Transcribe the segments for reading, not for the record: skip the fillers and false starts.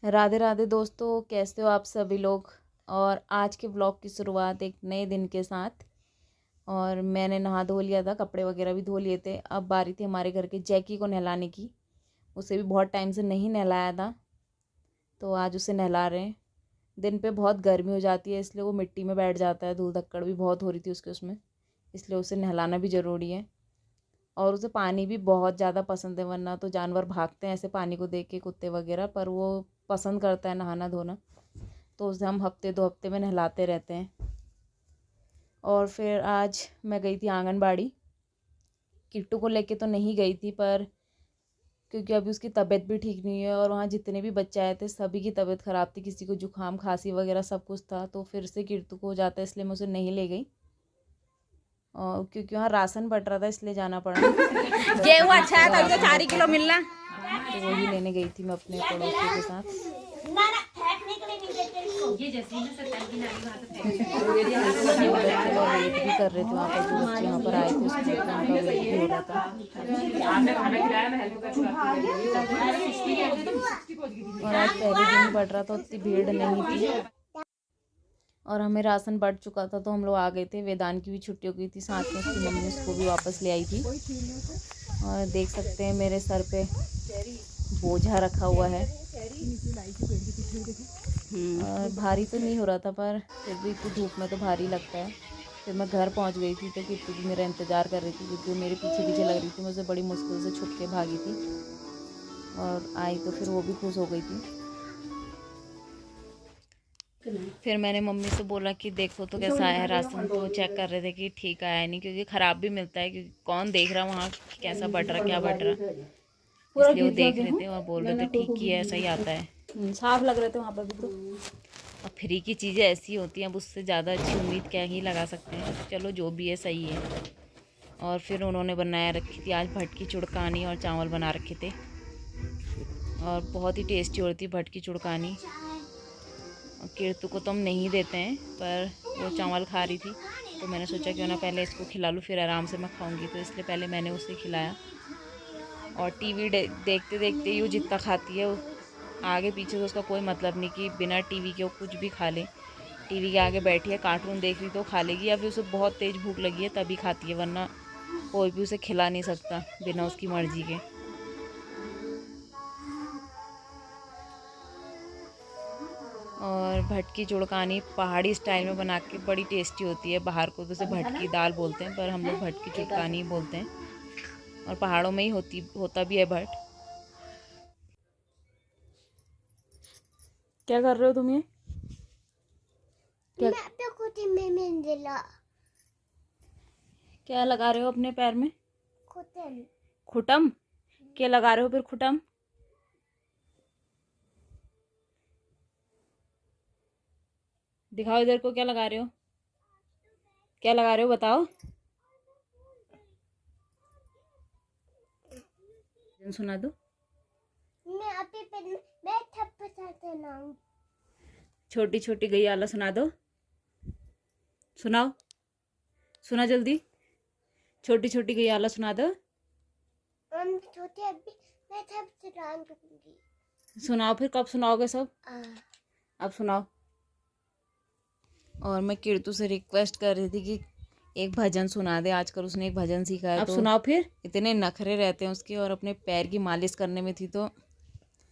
राधे राधे दोस्तों, कैसे हो आप सभी लोग। और आज के ब्लॉग की शुरुआत एक नए दिन के साथ। और मैंने नहा धो लिया था, कपड़े वगैरह भी धो लिए थे। अब बारी थी हमारे घर के जैकी को नहलाने की। उसे भी बहुत टाइम से नहीं नहलाया था, तो आज उसे नहला रहे हैं। दिन पे बहुत गर्मी हो जाती है, इसलिए वो मिट्टी में बैठ जाता है। धूल धक्कड़ भी बहुत हो रही थी उसके उसमें, इसलिए उसे नहलाना भी ज़रूरी है। और उसे पानी भी बहुत ज़्यादा पसंद है, वरना तो जानवर भागते हैं ऐसे पानी को देख के, कुत्ते वगैरह, पर वो पसंद करता है नहाना धोना। तो उसे हम हफ्ते 2 हफ्ते में नहलाते रहते हैं। और फिर आज मैं गई थी आंगनबाड़ी। किट्टू को लेके तो नहीं गई थी, पर क्योंकि अभी उसकी तबीयत भी ठीक नहीं है, और वहाँ जितने भी बच्चे आए थे सभी की तबीयत ख़राब थी। किसी को जुकाम खांसी वगैरह सब कुछ था, तो फिर से किट्टू को हो जाता है, इसलिए मैं उसे नहीं ले गई। और क्योंकि वहाँ राशन बट रहा था, इसलिए जाना पड़ा। गेहूँ अच्छा है तो 4 किलो मिलना, तो वही लेने गई थी मैं अपने पड़ोसियों के साथ। वेट भी कर रहे थे वहाँ पर, जो बच्चे यहाँ पर आए थे स्कूल, उनका वेट भी हो रहा था। और आज पहले दिन बढ़ रहा था, उतनी भीड़ नहीं थी। और हमें राशन बढ़ चुका था, तो हम लोग आ गए थे। वेदांत की भी छुट्टी हो गई थी, साथ में उसकी मम्मी उसको भी वापस ले आई थी। और देख सकते हैं मेरे सर पे बोझा रखा हुआ है। और भारी तो नहीं हो रहा था, पर फिर भी इतनी धूप में तो भारी लगता है। फिर मैं घर पहुंच गई थी, तो किट्टू भी मेरा इंतज़ार कर रही थी, क्योंकि वो मेरे पीछे पीछे लग रही थी। मुझे बड़ी मुश्किल से छुप के भागी थी, और आई तो फिर वो भी खुश हो गई थी। फिर मैंने मम्मी से बोला कि देखो तो कैसा आया है राशन। तो चेक कर रहे थे कि ठीक आया नहीं, क्योंकि ख़राब भी मिलता है, क्योंकि कौन देख रहा वहाँ कैसा बट रहा क्या बट रहा। इसलिए वो देख रहे थे और बोल रहे थे ठीक ही है, ऐसा ही आता है। साफ लग रहे थे वहाँ पर भी। तो अब फ्री की चीज़ें ऐसी होती हैं, अब उससे ज़्यादा अच्छी उम्मीद क्या ही लगा सकते हैं। चलो जो भी है सही है। और फिर उन्होंने बनाया रखी थी आज भटकी चुड़कानी, और चावल बना रखे थे। और बहुत ही टेस्टी हो रही थी भटकी चुड़कानी। और कीर्तु को तो हम नहीं देते हैं, पर वो चावल खा रही थी, तो मैंने सोचा क्यों ना पहले इसको खिला लूँ, फिर आराम से मैं खाऊंगी। तो इसलिए पहले मैंने उसे खिलाया। और टीवी देखते देखते ही वो जितना खाती है, वो आगे पीछे तो उसका कोई मतलब नहीं कि बिना टीवी के वो कुछ भी खा ले। टीवी के आगे बैठी है, कार्टून देख रही तो खा लेगी, या फिर उसे बहुत तेज़ भूख लगी है तभी खाती है, वरना कोई भी उसे खिला नहीं सकता बिना उसकी मर्ज़ी के। और भटकी चुड़कानी पहाड़ी स्टाइल में बना के बड़ी टेस्टी होती है। बाहर को तो उसे भटकी दाल बोलते हैं, पर हम लोग भटकी चुड़कानी बोलते हैं। और पहाड़ों में ही होता भी है भट। क्या कर रहे हो तुम ये? क्या लगा रहे हो अपने पैर में? खुटम। क्या लगा रहे हो फिर खुटम? दिखाओ इधर को, क्या लगा रहे हो? क्या लगा रहे हो बताओ। सुना दो। छोटी छोटी गैयाला सुना दो। सुनाओ, सुना जल्दी। छोटी छोटी गैयाला सुना दो। सुनाओ फिर, कब सुनाओगे सब? अब सुनाओ। और मैं कीर्तु से रिक्वेस्ट कर रही थी कि एक भजन सुना दे। आजकल उसने एक भजन सीखा है, अब तो सुनाओ फिर। इतने नखरे रहते हैं उसके। और अपने पैर की मालिश करने में थी, तो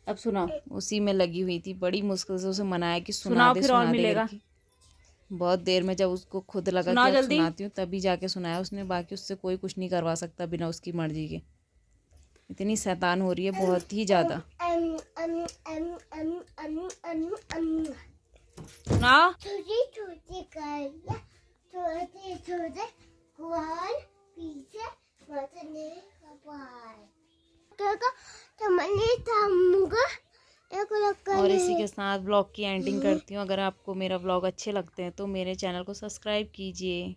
अब सुनाओ। उसी में लगी हुई थी। बड़ी मुश्किल से उसे मनाया कि सुनाओ फिर और मिलेगा। करके। बहुत देर में जब उसको खुद लगा कि अब सुनाती हूँ, तभी जाके सुनाया उसने। बाकी उससे कोई कुछ नहीं करवा सकता बिना उसकी मर्जी के। इतनी शैतान हो रही है, बहुत ही ज़्यादा। सुनाओ। और इसी के साथ ब्लॉग की एंडिंग करती हूँ। अगर आपको मेरा ब्लॉग अच्छे लगते हैं तो मेरे चैनल को सब्सक्राइब कीजिए।